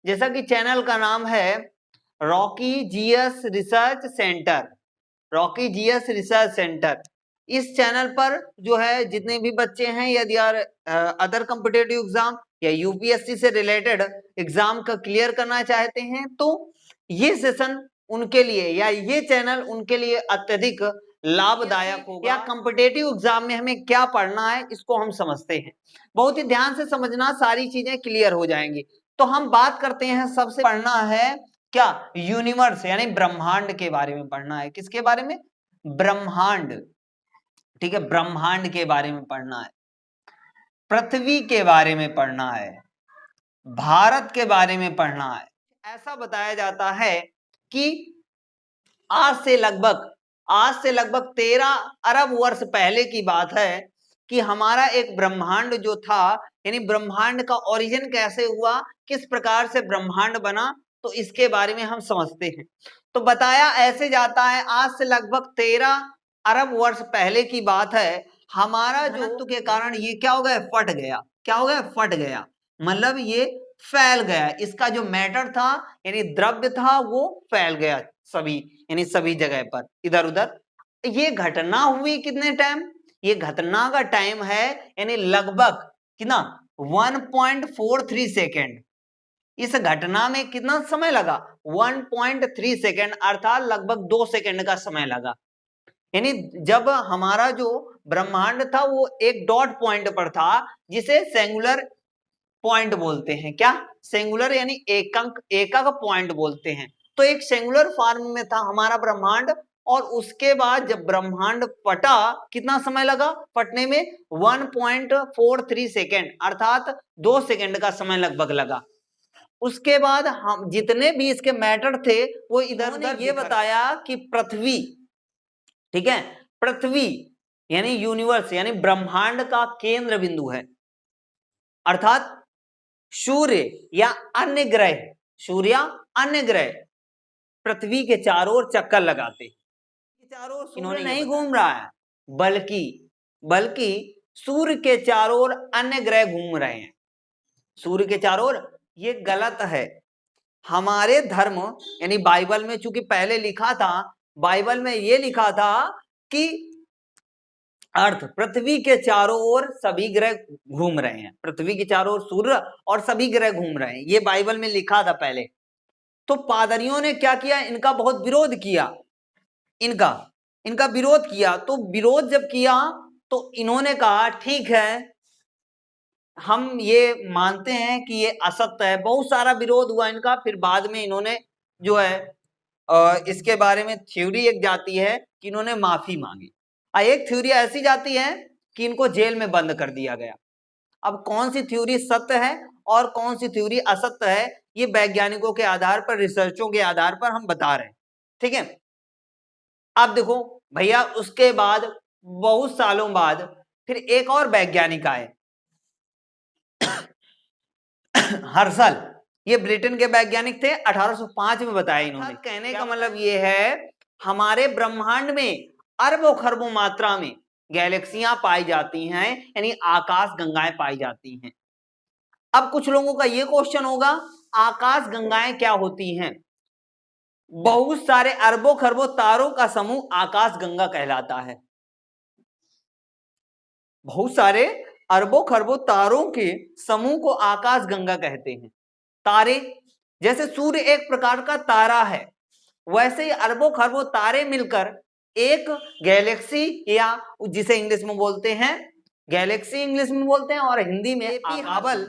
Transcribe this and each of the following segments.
जैसा कि चैनल का नाम है Rocky GS research centre, Rocky GS research centre. इस चैनल पर जो है जितने भी बच्चे हैं यदि अदर कॉम्पिटिटिव एग्जाम या यूपीएससी से रिलेटेड एग्जाम का क्लियर करना चाहते हैं तो ये सेशन उनके लिए या ये चैनल उनके लिए अत्यधिक लाभदायक होगा। या कॉम्पिटिटिव एग्जाम में हमें क्या पढ़ना है इसको हम समझते हैं, बहुत ही ध्यान से समझना, सारी चीजें क्लियर हो जाएंगी। तो हम बात करते हैं, सबसे पढ़ना है क्या, यूनिवर्स यानी ब्रह्मांड के बारे में पढ़ना है। किसके बारे में? ब्रह्मांड, ठीक है, ब्रह्मांड के बारे में पढ़ना है, पृथ्वी के बारे में पढ़ना है, भारत के बारे में पढ़ना है। ऐसा बताया जाता है कि आज से लगभग 13 अरब वर्ष पहले की बात है कि हमारा एक ब्रह्मांड जो था, यानी ब्रह्मांड का ओरिजिन कैसे हुआ, किस प्रकार से ब्रह्मांड बना, तो इसके बारे में हम समझते हैं। तो बताया ऐसे जाता है, आज से लगभग 13 अरब वर्ष पहले की बात है, हमारा घनत्व के कारण ये क्या हो गया, फट गया। क्या हो गया? फट गया, मतलब ये फैल गया। इसका जो मैटर था यानी द्रव्य था वो फैल गया सभी, यानी सभी जगह पर इधर उधर। ये घटना हुई कितने टाइम? ये घटना का टाइम है यानी लगभग कितना, 1.43 सेकेंड। इस घटना में कितना समय लगा? 1.3 सेकेंड, अर्थात लगभग 2 सेकेंड का समय लगा। यानी जब हमारा जो ब्रह्मांड था वो एक डॉट पॉइंट पर था, जिसे सिंगुलर पॉइंट बोलते हैं। क्या? सिंगुलर यानी एकक पॉइंट बोलते हैं। तो एक सिंगुलर फॉर्म में था हमारा ब्रह्मांड, और उसके बाद जब ब्रह्मांड फटा, कितना समय लगा फटने में? 1.43 सेकेंड, अर्थात 2 सेकेंड का समय लगभग लगा। उसके बाद हम जितने भी इसके मैटर थे वो इधर उधर, ये बताया कि पृथ्वी, ठीक है, पृथ्वी यानी यूनिवर्स यानी ब्रह्मांड का केंद्र बिंदु है, अर्थात सूर्य या अन्य ग्रह, सूर्य या अन्य ग्रह पृथ्वी के चारों ओर चक्कर लगाते, चारों ओर इन्होंने नहीं घूम रहा है, बल्कि सूर्य के चारों ओर अन्य ग्रह घूम रहे हैं। सूर्य के चारों ओर, ये गलत है। हमारे धर्म यानी बाइबल में, चूंकि पहले लिखा था, बाइबल में ये लिखा था कि अर्थ पृथ्वी के चारों ओर सभी ग्रह घूम रहे हैं, पृथ्वी के चारों ओर सूर्य और सभी ग्रह घूम रहे हैं, ये बाइबल में लिखा था पहले। तो पादरियों ने क्या किया, इनका बहुत विरोध किया, इनका विरोध किया। तो विरोध जब किया तो इन्होंने कहा ठीक है, हम ये मानते हैं कि ये असत्य है। बहुत सारा विरोध हुआ इनका, फिर बाद में इन्होंने जो है इसके बारे में थ्योरी एक जाती है कि इन्होंने माफी मांगी, एक थ्योरी ऐसी जाती है कि इनको जेल में बंद कर दिया गया। अब कौन सी थ्योरी सत्य है और कौन सी थ्योरी असत्य है, ये वैज्ञानिकों के आधार पर, रिसर्चों के आधार पर हम बता रहे हैं, ठीक है। अब देखो भैया, उसके बाद बहुत सालों बाद फिर एक और वैज्ञानिक आए हर्शल, ये ब्रिटेन के वैज्ञानिक थे, 1805 में बताया इन्होंने। कहने का मतलब ये है, हमारे ब्रह्मांड में अरबों खरबों मात्रा में गैलेक्सियां पाई जाती हैं, यानी आकाश गंगाएं पाई जाती हैं। अब कुछ लोगों का ये क्वेश्चन होगा, आकाश गंगाएं क्या होती हैं? बहुत सारे अरबों खरबों तारों का समूह आकाश गंगा कहलाता है। बहुत सारे अरबों खरबों तारों के समूह को आकाश गंगा कहते हैं। तारे, जैसे सूर्य एक प्रकार का तारा है, वैसे ही अरबों खरबों तारे मिलकर एक गैलेक्सी, या जिसे इंग्लिश में बोलते हैं गैलेक्सी, इंग्लिश में बोलते हैं, और हिंदी में हबल,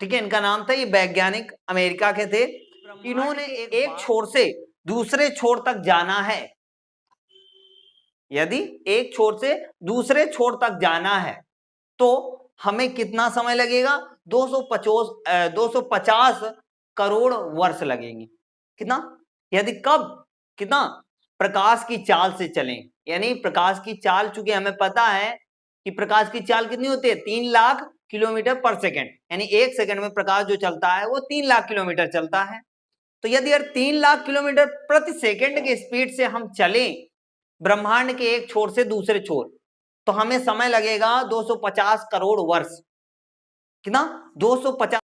ठीक है, इनका नाम था। ये वैज्ञानिक अमेरिका के थे। इन्होंने एक छोर से दूसरे छोर तक जाना है, यदि एक छोर से दूसरे छोर तक जाना है तो हमें कितना समय लगेगा? 250 करोड़ वर्ष लगेंगे। कितना? यदि कब, कितना? प्रकाश की चाल से चलें, यानी प्रकाश की चाल, चूंकि हमें पता है कि प्रकाश की चाल कितनी होती है, 3 लाख किलोमीटर पर सेकेंड, यानी 1 सेकेंड में प्रकाश जो चलता है वो 3 लाख किलोमीटर चलता है। तो यदि 3 लाख किलोमीटर प्रति सेकेंड की स्पीड से हम चलें ब्रह्मांड के एक छोर से दूसरे छोर, तो हमें समय लगेगा 250 करोड़ वर्ष। कितना? 250